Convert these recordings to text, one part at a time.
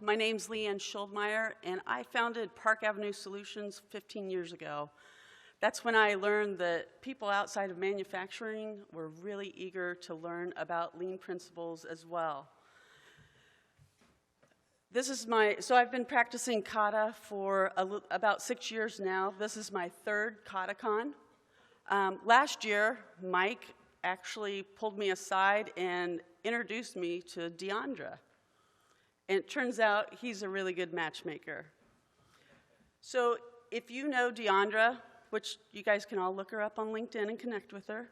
My name's Leanne Schuldmeyer, and I founded Park Avenue Solutions 15 years ago. That's when I learned that people outside of manufacturing were really eager to learn about lean principles as well. So I've been practicing kata for about 6 years now. This is my third KataCon. Last year, Mike actually pulled me aside and introduced me to Deondra. And it turns out he's a really good matchmaker. So if you know Deondra, which you guys can all look her up on LinkedIn and connect with her,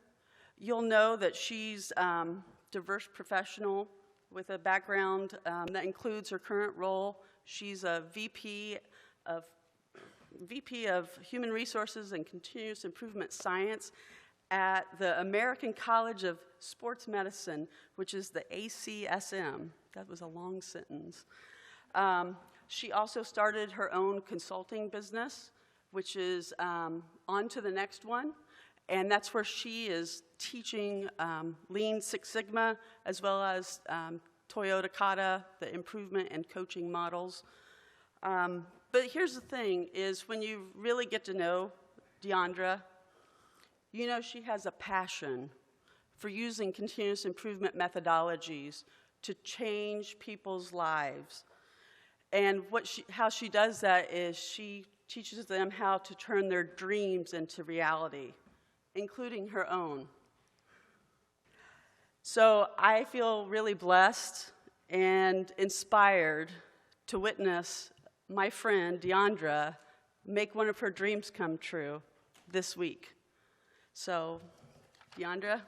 you'll know that she's a diverse professional with a background that includes her current role. She's a VP of Human Resources and Continuous Improvement Science at the American College of Sports Medicine, which is the ACSM. That was a long sentence. She also started her own consulting business, which is on to the next one. And that's where she is teaching Lean Six Sigma, as well as Toyota Kata, the improvement and coaching models. But here's the thing, is when you really get to know Deondra, you know she has a passion for using continuous improvement methodologies to change people's lives. And how she does that is she teaches them how to turn their dreams into reality, including her own. So I feel really blessed and inspired to witness my friend Deondra make one of her dreams come true this week. So, Deondra.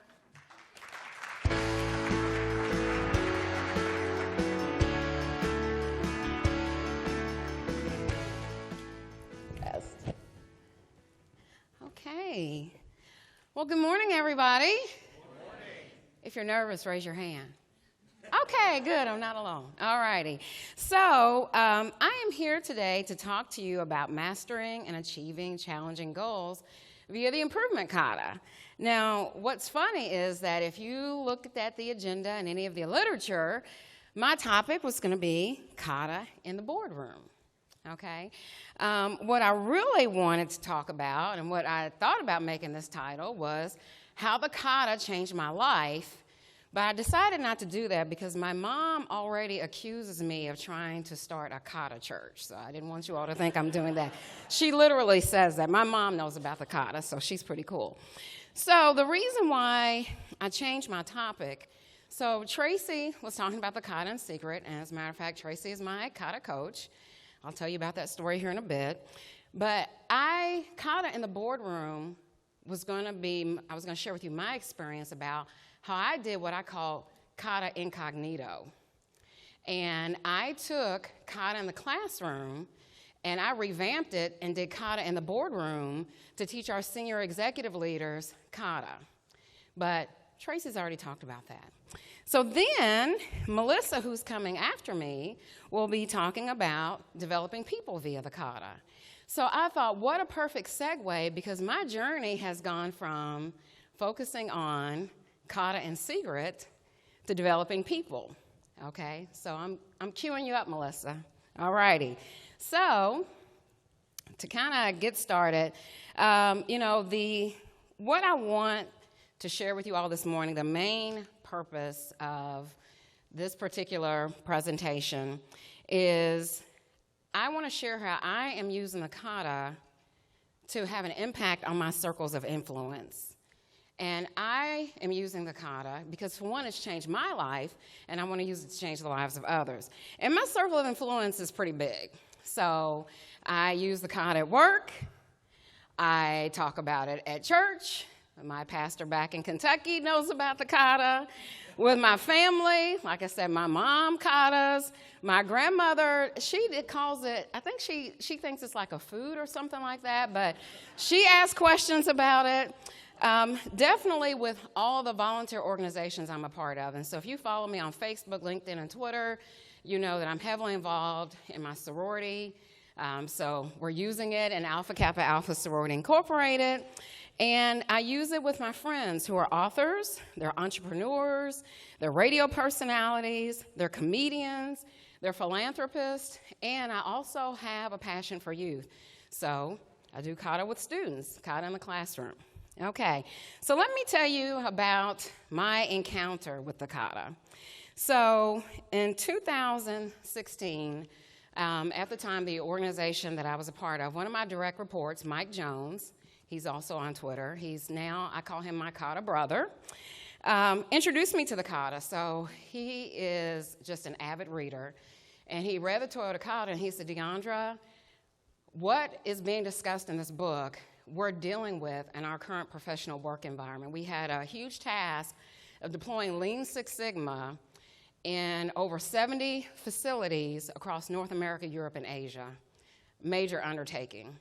Okay. Well, good morning, everybody. Good morning. If you're nervous, raise your hand. Okay, good. I'm not alone. All righty. So I am here today to talk to you about mastering and achieving challenging goals via the improvement kata. Now, what's funny is that if you looked at the agenda and any of the literature, my topic was going to be kata in the boardroom. Okay. What I really wanted to talk about and what I thought about making this title was how the kata changed my life, but I decided not to do that because my mom already accuses me of trying to start a kata church, so I didn't want you all to think I'm doing that. She literally says that. My mom knows about the kata, so she's pretty cool. So the reason why I changed my topic, so Tracy was talking about the kata in secret, and as a matter of fact, Tracy is my kata coach. I'll tell you about that story here in a bit. But kata in the boardroom I was going to share with you my experience about how I did what I call kata incognito. And I took kata in the classroom and I revamped it and did kata in the boardroom to teach our senior executive leaders kata. But Tracy's already talked about that. So then, Melissa, who's coming after me, will be talking about developing people via the kata. So I thought, what a perfect segue, because my journey has gone from focusing on kata in secret to developing people. Okay, so I'm queuing you up, Melissa. All righty. So to kind of get started, what I want to share with you all this morning, the main purpose of this particular presentation is I want to share how I am using the kata to have an impact on my circles of influence. And I am using the kata because, for one, it's changed my life, and I want to use it to change the lives of others. And my circle of influence is pretty big. So I use the kata at work. I talk about it at church. My pastor back in Kentucky knows about the kata. With my family, like I said, my mom katas. My grandmother, she calls it, I think she thinks it's like a food or something like that, but she asks questions about it. Definitely with all the volunteer organizations I'm a part of. And so if you follow me on Facebook, LinkedIn, and Twitter, you know that I'm heavily involved in my sorority. So we're using it in Alpha Kappa Alpha Sorority Incorporated. And I use it with my friends who are authors, they're entrepreneurs, they're radio personalities, they're comedians. They're philanthropists, and I also have a passion for youth. So I do kata with students, kata in the classroom. Okay, so let me tell you about my encounter with the kata. So in 2016, at the time, the organization that I was a part of, one of my direct reports, Mike Jones, he's also on Twitter. He's now, I call him my kata brother, introduced me to the kata. So he is just an avid reader. And he read the Toyota Kata, and he said, Deondra, what is being discussed in this book, we're dealing with in our current professional work environment. We had a huge task of deploying Lean Six Sigma in over 70 facilities across North America, Europe, and Asia. Major undertaking.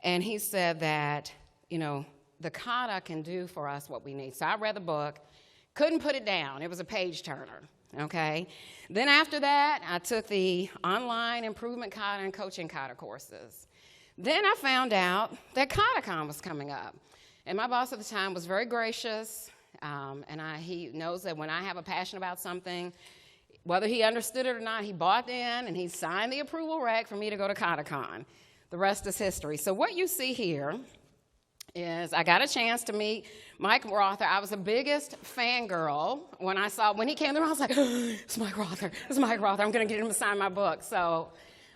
And he said that, the kata can do for us what we need. So I read the book, couldn't put it down. It was a page turner. Okay. Then after that, I took the online improvement kata and coaching kata courses. Then I found out that KataCon was coming up. And my boss at the time was very gracious, and he knows that when I have a passion about something, whether he understood it or not, he bought in and he signed the approval rec for me to go to KataCon. The rest is history. So what you see here is I got a chance to meet Mike Rother. I was the biggest fangirl when he came there. I was like, it's Mike Rother. It's Mike Rother. I'm going to get him to sign my book. So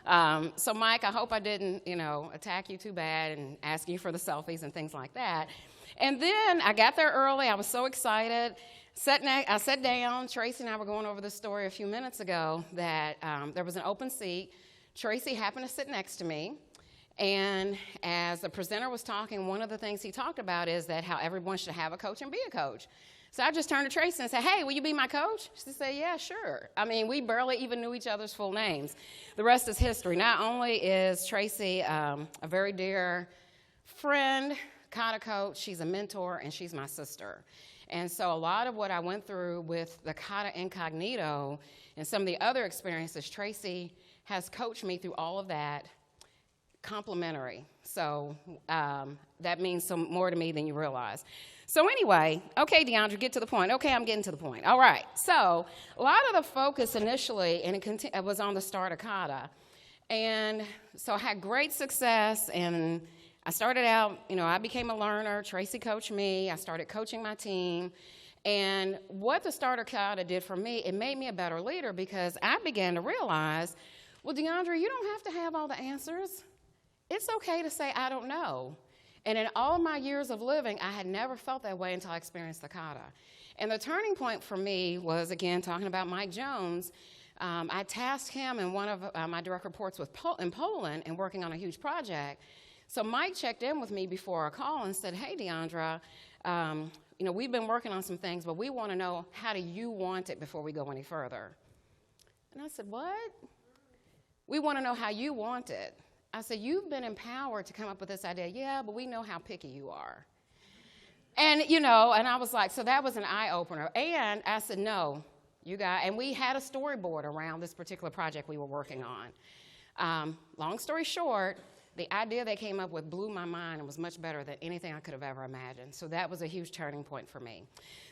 Mike, I hope I didn't, attack you too bad and ask you for the selfies and things like that. And then I got there early. I was so excited. I sat down. Tracy and I were going over this story a few minutes ago that there was an open seat. Tracy happened to sit next to me. And as the presenter was talking, one of the things he talked about is that how everyone should have a coach and be a coach. So I just turned to Tracy and said, hey, will you be my coach? She said, yeah, sure. I mean, we barely even knew each other's full names. The rest is history. Not only is Tracy a very dear friend, kata coach, she's a mentor, and she's my sister. And so a lot of what I went through with the kata incognito and some of the other experiences, Tracy has coached me through all of that. Complimentary. So that means some more to me than you realize. So anyway, okay, Deondra, get to the point. Okay, I'm getting to the point. All right. So a lot of the focus initially it was on the start of kata. And so I had great success, and I started out, I became a learner. Tracy coached me. I started coaching my team. And what the starter kata did for me, it made me a better leader because I began to realize, well, Deondra, you don't have to have all the answers. It's okay to say, I don't know. And in all my years of living, I had never felt that way until I experienced the kata. And the turning point for me was, again, talking about Mike Jones. I tasked him in one of my direct reports in Poland and working on a huge project. So Mike checked in with me before our call and said, hey, Deondra, we've been working on some things, but we want to know, how do you want it before we go any further? And I said, what? We want to know how you want it. I said, you've been empowered to come up with this idea. Yeah, but we know how picky you are. And, and I was like, so that was an eye-opener. And I said, no, you guys, and we had a storyboard around this particular project we were working on. Long story short, the idea they came up with blew my mind and was much better than anything I could have ever imagined. So that was a huge turning point for me.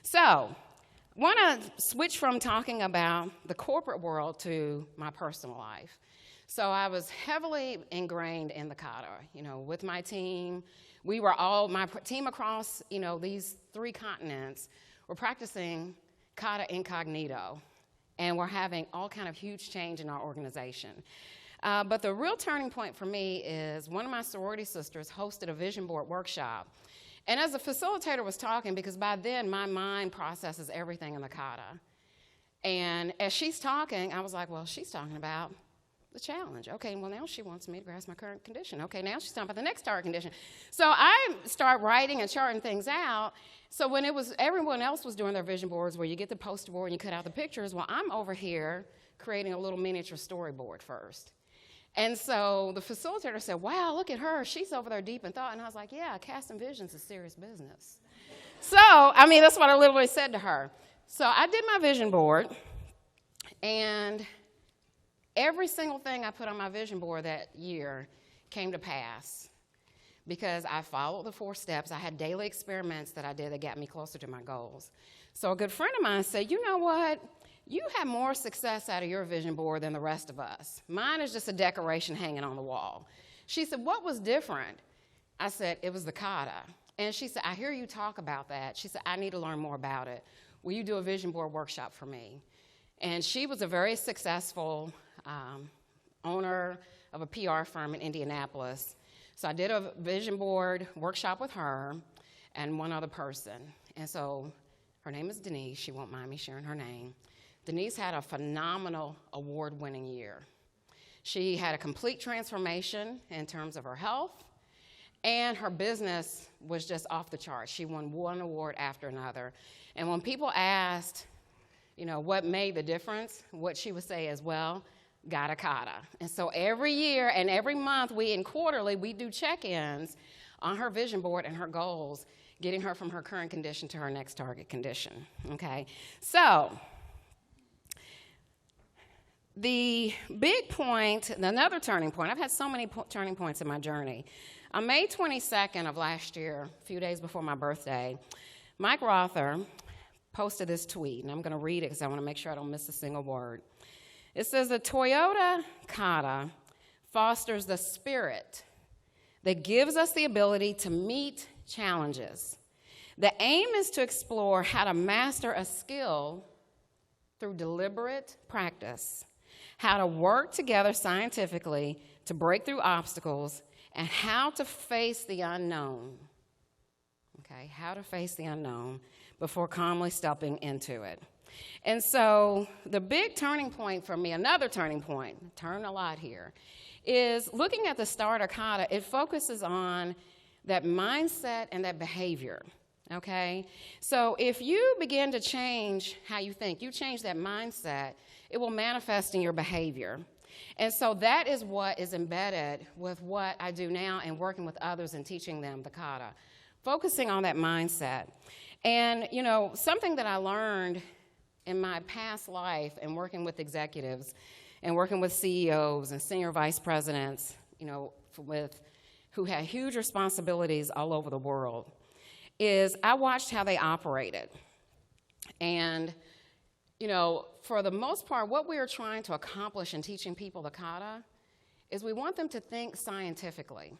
So I want to switch from talking about the corporate world to my personal life. So I was heavily ingrained in the kata, with my team. My team across, these 3 continents were practicing kata incognito, and we're having all kind of huge change in our organization. But the real turning point for me is one of my sorority sisters hosted a vision board workshop. And as the facilitator was talking, because by then my mind processes everything in the kata. And as she's talking, I was like, well, she's talking about the challenge. Okay, well, now she wants me to grasp my current condition. Okay, now she's talking about the next target condition. So I start writing and charting things out. So when everyone else was doing their vision boards where you get the poster board and you cut out the pictures, well, I'm over here creating a little miniature storyboard first. And so the facilitator said, wow, look at her. She's over there deep in thought. And I was like, yeah, casting visions is serious business. So, that's what I literally said to her. So I did my vision board, and every single thing I put on my vision board that year came to pass because I followed the 4 steps. I had daily experiments that I did that got me closer to my goals. So a good friend of mine said, you know what? you have more success out of your vision board than the rest of us. Mine is just a decoration hanging on the wall. She said, what was different? I said, it was the kata. And she said, I hear you talk about that. She said, I need to learn more about it. Will you do a vision board workshop for me? And she was a very successful owner of a PR firm in Indianapolis. So I did a vision board workshop with her and one other person. And so her name is Denise. She won't mind me sharing her name. Denise had a phenomenal award-winning year. She had a complete transformation in terms of her health, and her business was just off the charts. She won one award after another. And when people asked, you know, what made the difference, what she would say is, well, got a kata. And so every year and every month, quarterly, we do check-ins on her vision board and her goals, getting her from her current condition to her next target condition, okay? So the big point, another turning point, I've had so many turning points in my journey. On May 22nd of last year, a few days before my birthday, Mike Rother posted this tweet, and I'm going to read it because I want to make sure I don't miss a single word. It says, the Toyota Kata fosters the spirit that gives us the ability to meet challenges. The aim is to explore how to master a skill through deliberate practice, how to work together scientifically to break through obstacles, and how to face the unknown. Okay, how to face the unknown before calmly stepping into it. And so the big turning point for me, another turning point, turn a lot here, is looking at the starter kata. It focuses on that mindset and that behavior, okay? So if you begin to change how you think, you change that mindset, it will manifest in your behavior. And so that is what is embedded with what I do now and working with others and teaching them the kata, focusing on that mindset. And, you know, something that I learned in my past life and working with executives and working with CEOs and senior vice presidents, you know, who had huge responsibilities all over the world, is I watched how they operated. And, you know, for the most part, what we are trying to accomplish in teaching people the kata is we want them to think scientifically.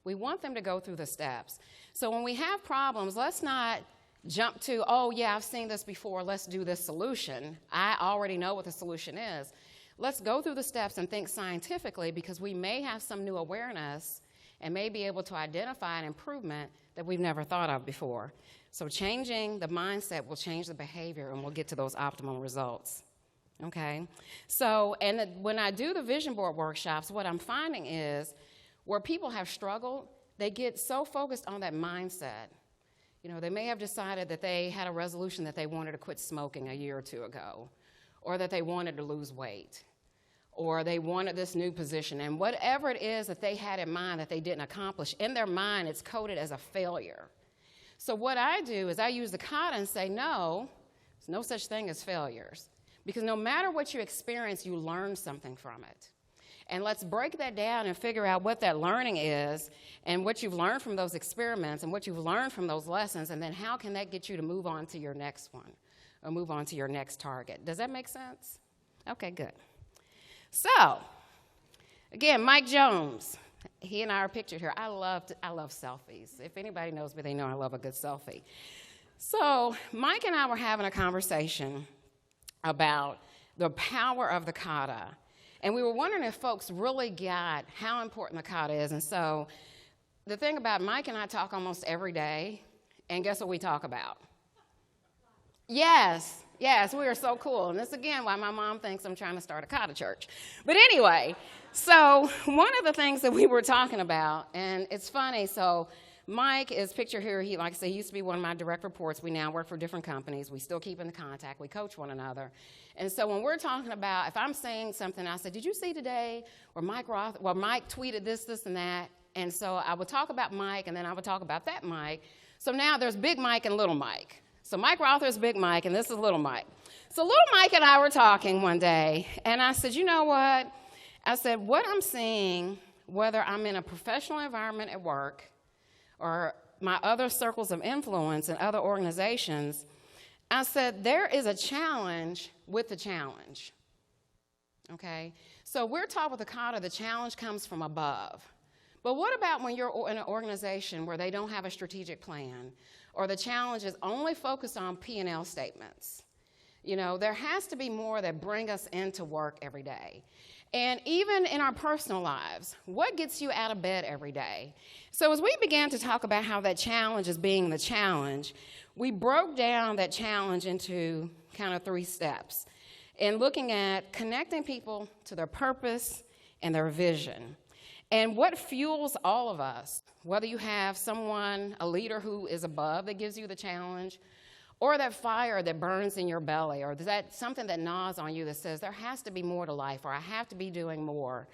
We want them to go through the steps. So when we have problems, let's not jump to, oh, yeah, I've seen this before, let's do this solution. I already know what the solution is. Let's go through the steps and think scientifically, because we may have some new awareness and may be able to identify an improvement that we've never thought of before. So changing the mindset will change the behavior, and we'll get to those optimal results, okay? So, and when I do the vision board workshops, what I'm finding is where people have struggled, they get so focused on that mindset. You know, they may have decided that they had a resolution that they wanted to quit smoking a year or two ago, or that they wanted to lose weight, or they wanted this new position. And whatever it is that they had in mind that they didn't accomplish, in their mind it's coded as a failure. So what I do is I use the kata and say, no, there's no such thing as failures. Because no matter what you experience, you learn something from it. And let's break that down and figure out what that learning is and what you've learned from those experiments and what you've learned from those lessons, and then how can that get you to move on to your next one or move on to your next target. Does that make sense? Okay, good. So, again, Mike Jones, he and I are pictured here. I love selfies. If anybody knows me, they know I love a good selfie. So Mike and I were having a conversation about the power of the kata. And we were wondering if folks really got how important the kata is. And so the thing about Mike and I talk almost every day, and guess what we talk about? Yes, we are so cool. And this, again, why my mom thinks I'm trying to start a kata church. But anyway, so one of the things that we were talking about, and it's funny, so Mike is pictured here. He, like I say, he used to be one of my direct reports. We now work for different companies. We still keep in contact. We coach one another. And so when we're talking about, if I'm saying something, I say, did you see today where Mike tweeted this, and that? And so I would talk about Mike, and then I would talk about that Mike. So now there's Big Mike and Little Mike. So Mike Rother is Big Mike, and this is Little Mike. So Little Mike and I were talking one day, and I said, you know what? I said, what I'm seeing, whether I'm in a professional environment at work or my other circles of influence in other organizations, I said, there is a challenge with the challenge, okay? So we're taught with the kata, the challenge comes from above. But what about when you're in an organization where they don't have a strategic plan, or the challenge is only focused on P&L statements? You know, there has to be more that bring us into work every day. And even in our personal lives, what gets you out of bed every day? So as we began to talk about how that challenge is being the challenge, we broke down that challenge into kind of 3 steps and looking at connecting people to their purpose and their vision. And what fuels all of us, whether you have someone, a leader who is above that gives you the challenge, or that fire that burns in your belly, or that something that gnaws on you that says there has to be more to life, or I have to be doing more.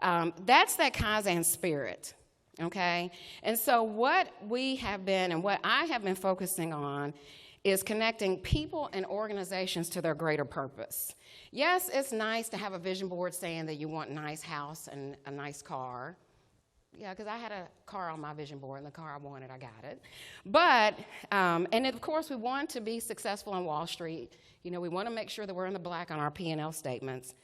That's that Kaizen spirit, okay? And so what we have been and what I have been focusing on is connecting people and organizations to their greater purpose. Yes, it's nice to have a vision board saying that you want a nice house and a nice car. Yeah, because I had a car on my vision board, and the car I wanted, I got it. But, and of course, we want to be successful on Wall Street. You know, we want to make sure that we're in the black on our P&L statements.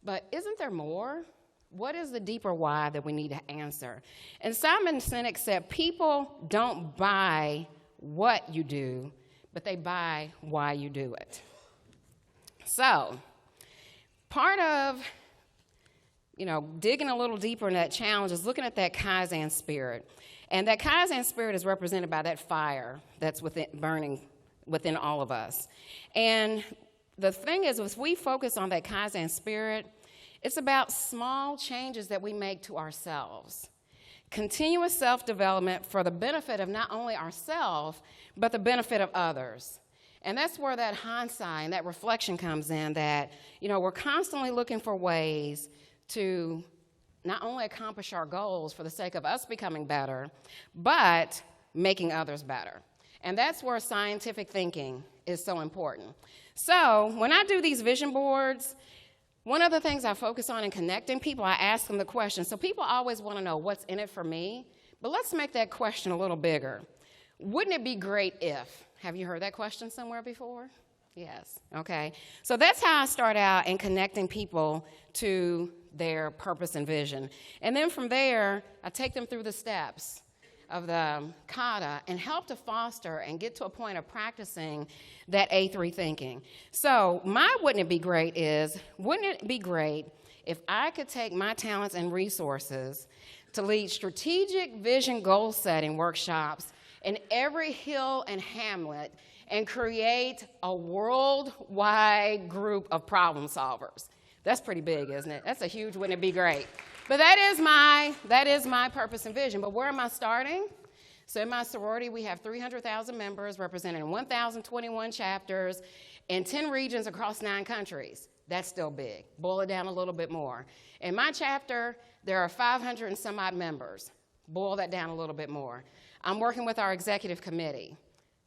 But isn't there more? What is the deeper why that we need to answer? And Simon Sinek said, people don't buy what you do, but they buy why you do it. So, part of digging a little deeper in that challenge is looking at that Kaizen spirit. And that Kaizen spirit is represented by that fire that's burning within all of us. And the thing is, if we focus on that Kaizen spirit, it's about small changes that we make to ourselves. Continuous self-development for the benefit of not only ourselves, but the benefit of others. And that's where that hindsight and that reflection comes in, that, we're constantly looking for ways to not only accomplish our goals for the sake of us becoming better, but making others better. And that's where scientific thinking is so important. So when I do these vision boards, one of the things I focus on in connecting people, I ask them the question. So people always want to know what's in it for me, but let's make that question a little bigger. Wouldn't it be great if? Have you heard that question somewhere before? Yes, okay. So that's how I start out in connecting people to their purpose and vision. And then from there, I take them through the steps of the kata and help to foster and get to a point of practicing that A3 thinking. So my wouldn't it be great is, wouldn't it be great if I could take my talents and resources to lead strategic vision goal setting workshops in every hill and hamlet and create a worldwide group of problem solvers? That's pretty big, isn't it? That's a huge, wouldn't it be great? But that is my purpose and vision. But where am I starting? So in my sorority, we have 300,000 members representing 1,021 chapters in 10 regions across 9 countries. That's still big. Boil it down a little bit more. In my chapter, there are 500 and some odd members. Boil that down a little bit more. I'm working with our executive committee.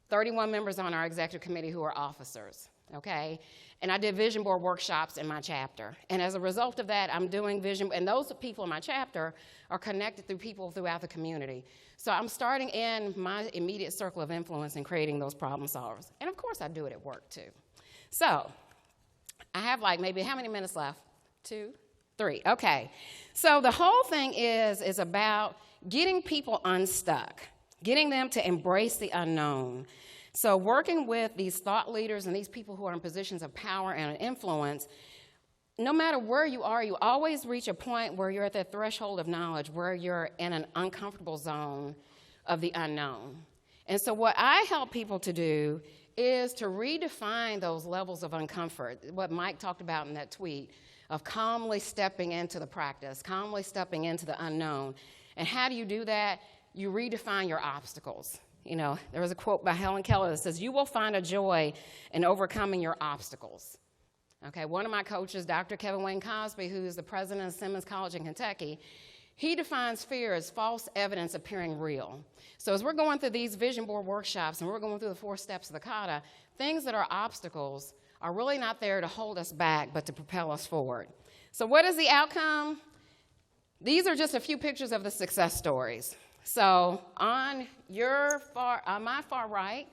31 members on our executive committee who are officers, okay? And I did vision board workshops in my chapter. And as a result of that, I'm doing vision, and those people in my chapter are connected through people throughout the community. So I'm starting in my immediate circle of influence and creating those problem solvers. And of course, I do it at work too. So I have maybe how many minutes left? 2, 3, okay. So the whole thing is about getting people unstuck, getting them to embrace the unknown. So working with these thought leaders and these people who are in positions of power and influence, no matter where you are, you always reach a point where you're at that threshold of knowledge, where you're in an uncomfortable zone of the unknown. And so what I help people to do is to redefine those levels of uncomfort, what Mike talked about in that tweet, of calmly stepping into the practice, calmly stepping into the unknown. And how do you do that? You redefine your obstacles. There was a quote by Helen Keller that says, you will find a joy in overcoming your obstacles. Okay, one of my coaches, Dr. Kevin Wayne Cosby, who is the president of Simmons College in Kentucky, he defines fear as false evidence appearing real. So as we're going through these vision board workshops and we're going through the 4 steps of the kata, things that are obstacles are really not there to hold us back, but to propel us forward. So what is the outcome? These are just a few pictures of the success stories. So on my far right,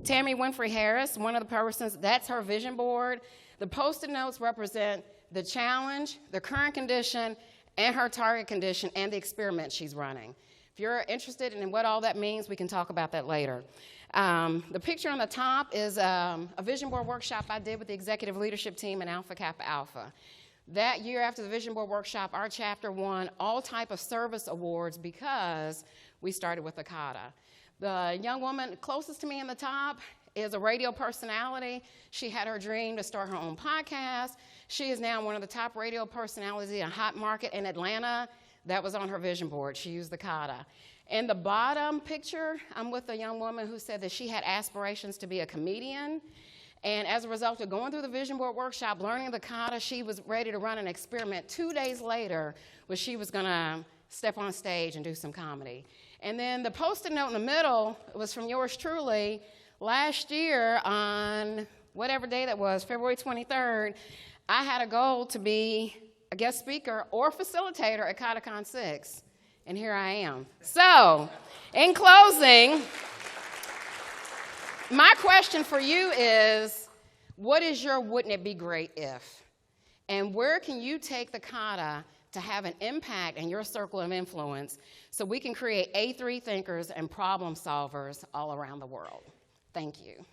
Tammy Winfrey Harris, one of the persons, that's her vision board. The Post-it notes represent the challenge, the current condition, and her target condition, and the experiment she's running. If you're interested in what all that means, we can talk about that later. The picture on the top is a vision board workshop I did with the executive leadership team in Alpha Kappa Alpha. That year after the vision board workshop, our chapter won all type of service awards because we started with the Kata. The young woman closest to me in the top is a radio personality. She had her dream to start her own podcast. She is now one of the top radio personalities in a hot market in Atlanta. That was on her vision board. She used the Kata. In the bottom picture, I'm with a young woman who said that she had aspirations to be a comedian. And as a result of going through the vision board workshop, learning the Kata, she was ready to run an experiment 2 days later where she was going to step on stage and do some comedy. And then the Post-it note in the middle was from yours truly. Last year on whatever day that was, February 23rd, I had a goal to be a guest speaker or facilitator at KataCon6, and here I am. So, in closing, my question for you is, what is your wouldn't it be great if? And where can you take the Kata to have an impact in your circle of influence so we can create A3 thinkers and problem solvers all around the world? Thank you.